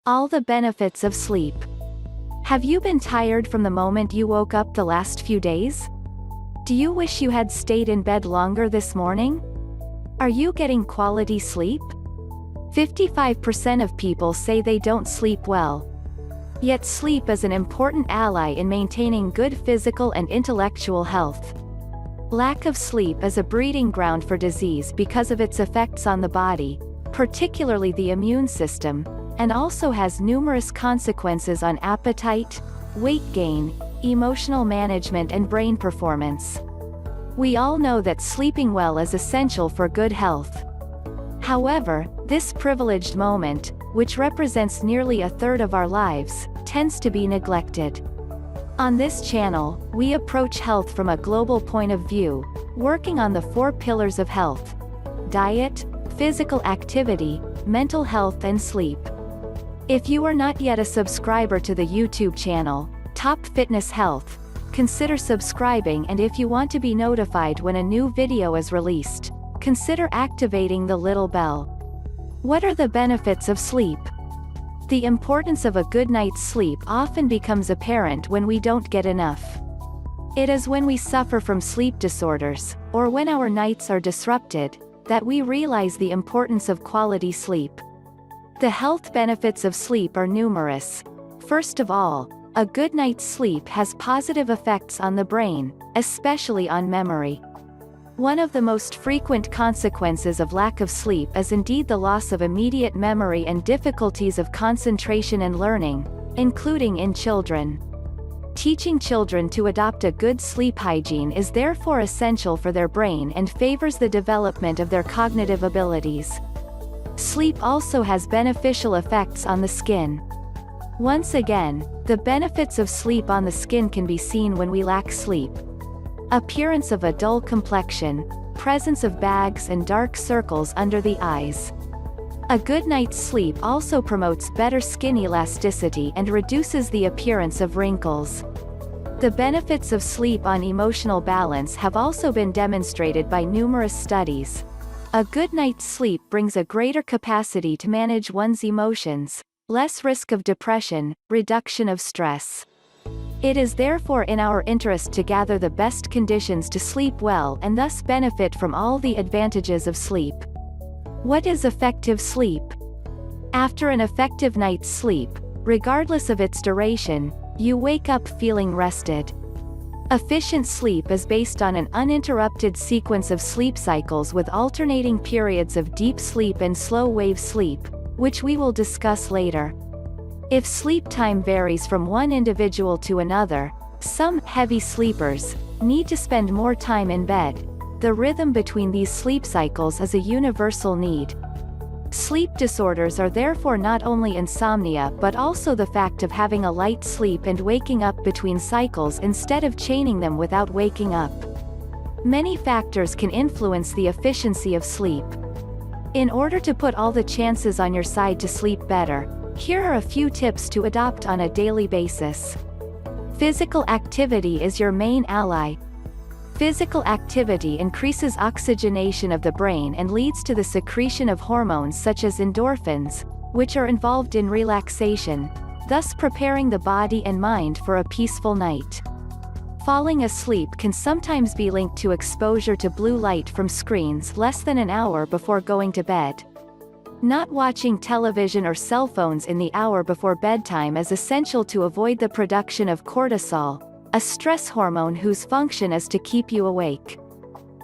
All the benefits of sleep. Have you been tired from the moment you woke up the last few days? Do you wish you had stayed in bed longer this morning? Are you getting quality sleep? 55% of people say they don't sleep well. Yet sleep is an important ally in maintaining good physical and intellectual health. Lack of sleep is a breeding ground for disease because of its effects on the body, particularly the immune system, and also has numerous consequences on appetite, weight gain, emotional management and brain performance. We all know that sleeping well is essential for good health. However, this privileged moment, which represents nearly a third of our lives, tends to be neglected. On this channel, we approach health from a global point of view, working on the 4 pillars of health: diet, physical activity, mental health and sleep. If you are not yet a subscriber to the YouTube channel, Top Fitness Health, consider subscribing, and if you want to be notified when a new video is released, consider activating the little bell. What are the benefits of sleep? The importance of a good night's sleep often becomes apparent when we don't get enough. It is when we suffer from sleep disorders, or when our nights are disrupted, that we realize the importance of quality sleep. The health benefits of sleep are numerous. First of all, a good night's sleep has positive effects on the brain, especially on memory. One of the most frequent consequences of lack of sleep is indeed the loss of immediate memory and difficulties of concentration and learning, including in children. Teaching children to adopt a good sleep hygiene is therefore essential for their brain and favors the development of their cognitive abilities. Sleep also has beneficial effects on the skin. Once again, the benefits of sleep on the skin can be seen when we lack sleep. Appearance of a dull complexion, presence of bags and dark circles under the eyes. A good night's sleep also promotes better skin elasticity and reduces the appearance of wrinkles. The benefits of sleep on emotional balance have also been demonstrated by numerous studies. A good night's sleep brings a greater capacity to manage one's emotions, less risk of depression, reduction of stress. It is therefore in our interest to gather the best conditions to sleep well and thus benefit from all the advantages of sleep. What is effective sleep? After an effective night's sleep, regardless of its duration, you wake up feeling rested. Efficient sleep is based on an uninterrupted sequence of sleep cycles with alternating periods of deep sleep and slow-wave sleep, which we will discuss later. If sleep time varies from one individual to another, some heavy sleepers need to spend more time in bed. The rhythm between these sleep cycles is a universal need. Sleep disorders are therefore not only insomnia but also the fact of having a light sleep and waking up between cycles instead of chaining them without waking up. Many factors can influence the efficiency of sleep. In order to put all the chances on your side to sleep better, here are a few tips to adopt on a daily basis. Physical activity is your main ally. Physical activity increases oxygenation of the brain and leads to the secretion of hormones such as endorphins, which are involved in relaxation, thus preparing the body and mind for a peaceful night. Falling asleep can sometimes be linked to exposure to blue light from screens less than an hour before going to bed. Not watching television or cell phones in the hour before bedtime is essential to avoid the production of cortisol, a stress hormone whose function is to keep you awake.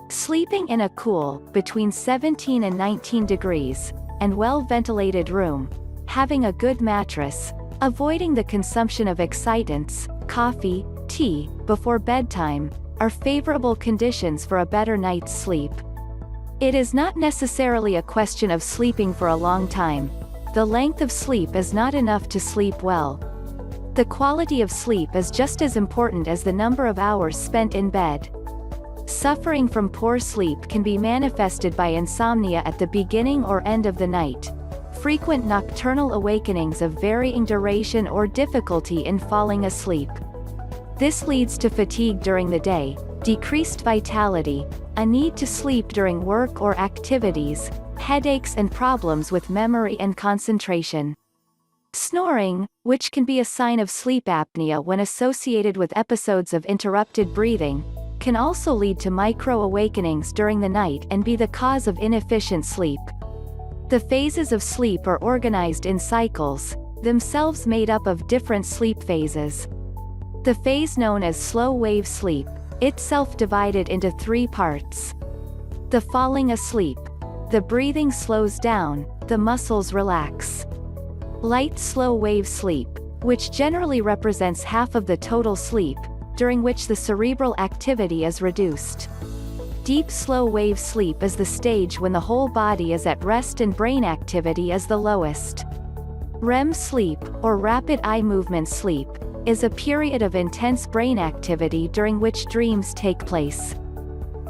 Sleeping in a cool, between 17 and 19 degrees, and well-ventilated room, having a good mattress, avoiding the consumption of excitants, coffee, tea, before bedtime, are favorable conditions for a better night's sleep. It is not necessarily a question of sleeping for a long time. The length of sleep is not enough to sleep well. The quality of sleep is just as important as the number of hours spent in bed. Suffering from poor sleep can be manifested by insomnia at the beginning or end of the night, frequent nocturnal awakenings of varying duration or difficulty in falling asleep. This leads to fatigue during the day, decreased vitality, a need to sleep during work or activities, headaches and problems with memory and concentration. Snoring, which can be a sign of sleep apnea when associated with episodes of interrupted breathing, can also lead to micro-awakenings during the night and be the cause of inefficient sleep. The phases of sleep are organized in cycles, themselves made up of different sleep phases. The phase known as slow-wave sleep, itself divided into 3 parts. The falling asleep. The breathing slows down, the muscles relax. Light slow-wave sleep, which generally represents half of the total sleep, during which the cerebral activity is reduced. Deep slow-wave sleep is the stage when the whole body is at rest and brain activity is the lowest. REM sleep, or rapid eye movement sleep, is a period of intense brain activity during which dreams take place.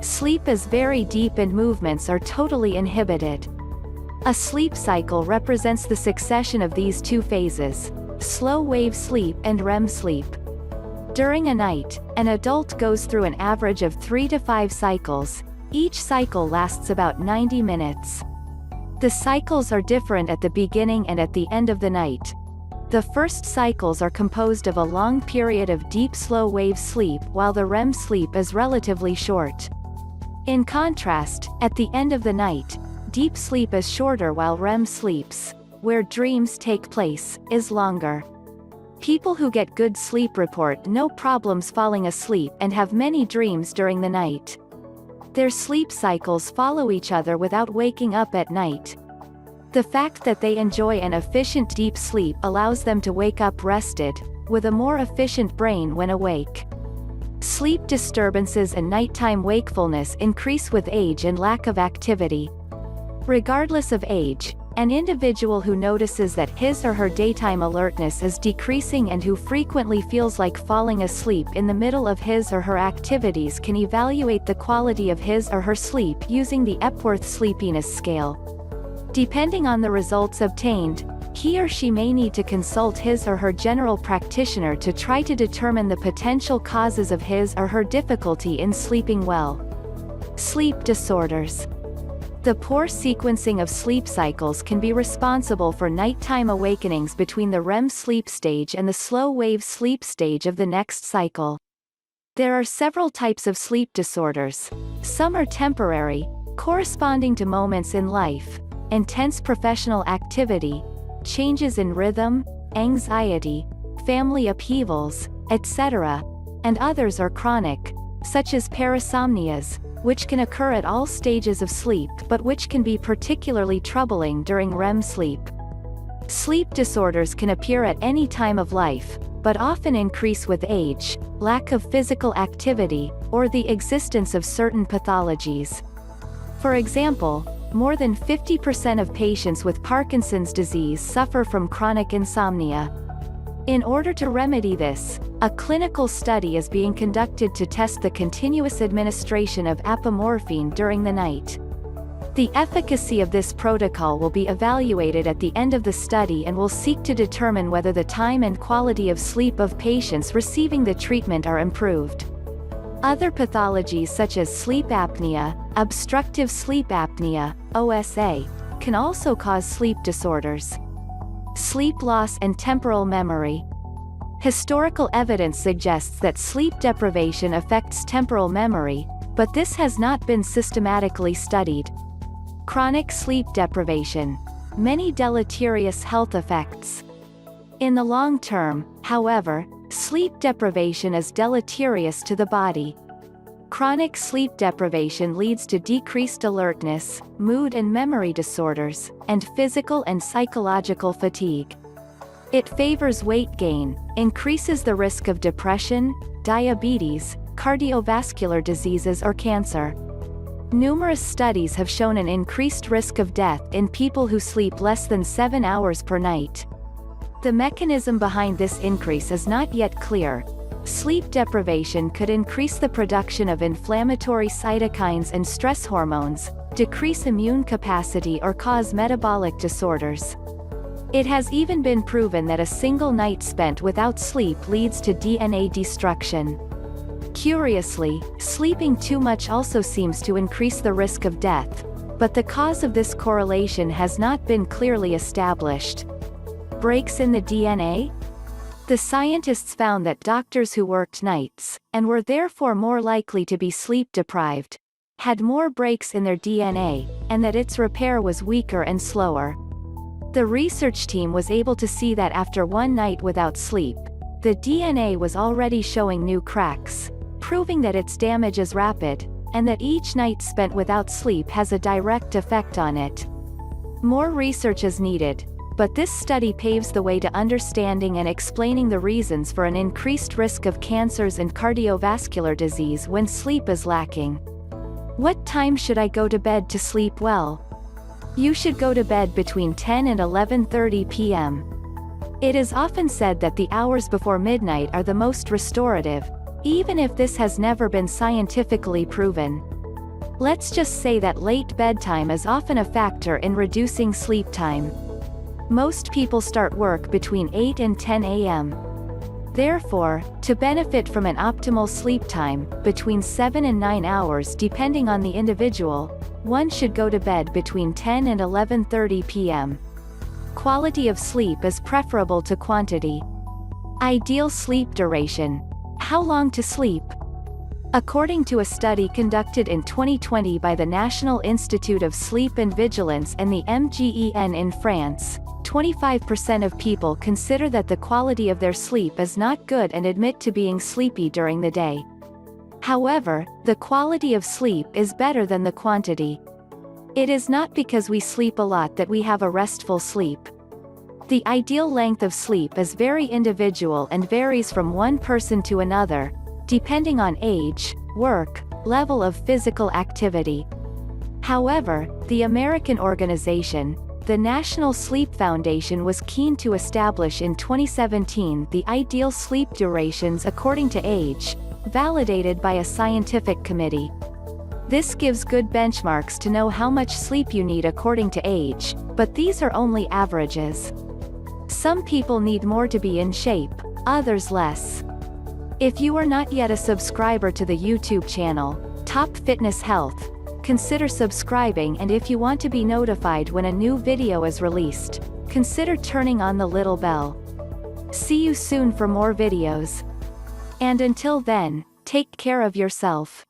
Sleep is very deep and movements are totally inhibited. A sleep cycle represents the succession of these 2 phases, slow-wave sleep and REM sleep. During a night, an adult goes through an average of 3 to 5 cycles. Each cycle lasts about 90 minutes. The cycles are different at the beginning and at the end of the night. The first cycles are composed of a long period of deep slow-wave sleep while the REM sleep is relatively short. In contrast, at the end of the night, deep sleep is shorter while REM sleeps, where dreams take place, is longer. People who get good sleep report no problems falling asleep and have many dreams during the night. Their sleep cycles follow each other without waking up at night. The fact that they enjoy an efficient deep sleep allows them to wake up rested, with a more efficient brain when awake. Sleep disturbances and nighttime wakefulness increase with age and lack of activity. Regardless of age, an individual who notices that his or her daytime alertness is decreasing and who frequently feels like falling asleep in the middle of his or her activities can evaluate the quality of his or her sleep using the Epworth Sleepiness Scale. Depending on the results obtained, he or she may need to consult his or her general practitioner to try to determine the potential causes of his or her difficulty in sleeping well. Sleep disorders. The poor sequencing of sleep cycles can be responsible for nighttime awakenings between the REM sleep stage and the slow-wave sleep stage of the next cycle. There are several types of sleep disorders. Some are temporary, corresponding to moments in life, intense professional activity, changes in rhythm, anxiety, family upheavals, etc., and others are chronic, such as parasomnias, which can occur at all stages of sleep but which can be particularly troubling during REM sleep. Sleep disorders can appear at any time of life, but often increase with age, lack of physical activity, or the existence of certain pathologies. For example, more than 50% of patients with Parkinson's disease suffer from chronic insomnia. In order to remedy this, a clinical study is being conducted to test the continuous administration of apomorphine during the night. The efficacy of this protocol will be evaluated at the end of the study and will seek to determine whether the time and quality of sleep of patients receiving the treatment are improved. Other pathologies such as sleep apnea, obstructive sleep apnea, OSA, can also cause sleep disorders. Sleep loss and temporal memory. Historical evidence suggests that sleep deprivation affects temporal memory, but this has not been systematically studied. Chronic sleep deprivation. Many deleterious health effects. In the long term, however, sleep deprivation is deleterious to the body. Chronic sleep deprivation leads to decreased alertness, mood and memory disorders, and physical and psychological fatigue. It favors weight gain, increases the risk of depression, diabetes, cardiovascular diseases or cancer. Numerous studies have shown an increased risk of death in people who sleep less than 7 hours per night. The mechanism behind this increase is not yet clear. Sleep deprivation could increase the production of inflammatory cytokines and stress hormones, decrease immune capacity or cause metabolic disorders. It has even been proven that a single night spent without sleep leads to DNA destruction. Curiously, sleeping too much also seems to increase the risk of death, but the cause of this correlation has not been clearly established. Breaks in the DNA? The scientists found that doctors who worked nights, and were therefore more likely to be sleep-deprived, had more breaks in their DNA, and that its repair was weaker and slower. The research team was able to see that after one night without sleep, the DNA was already showing new cracks, proving that its damage is rapid, and that each night spent without sleep has a direct effect on it. More research is needed, but this study paves the way to understanding and explaining the reasons for an increased risk of cancers and cardiovascular disease when sleep is lacking. What time should I go to bed to sleep well? You should go to bed between 10 and 11:30 p.m. It is often said that the hours before midnight are the most restorative, even if this has never been scientifically proven. Let's just say that late bedtime is often a factor in reducing sleep time. Most people start work between 8 and 10 a.m. Therefore, to benefit from an optimal sleep time, between 7 and 9 hours depending on the individual, one should go to bed between 10 and 11:30 p.m. Quality of sleep is preferable to quantity. Ideal sleep duration. How long to sleep? According to a study conducted in 2020 by the National Institute of Sleep and Vigilance and the MGEN in France, 25% of people consider that the quality of their sleep is not good and admit to being sleepy during the day. However, the quality of sleep is better than the quantity. It is not because we sleep a lot that we have a restful sleep. The ideal length of sleep is very individual and varies from one person to another, depending on age, work, level of physical activity. However, the American organization, the National Sleep Foundation, was keen to establish in 2017 the ideal sleep durations according to age, validated by a scientific committee. This gives good benchmarks to know how much sleep you need according to age, but these are only averages. Some people need more to be in shape, others less. If you are not yet a subscriber to the YouTube channel, Top Fitness Health, consider subscribing, and if you want to be notified when a new video is released, consider turning on the little bell. See you soon for more videos. And until then, take care of yourself.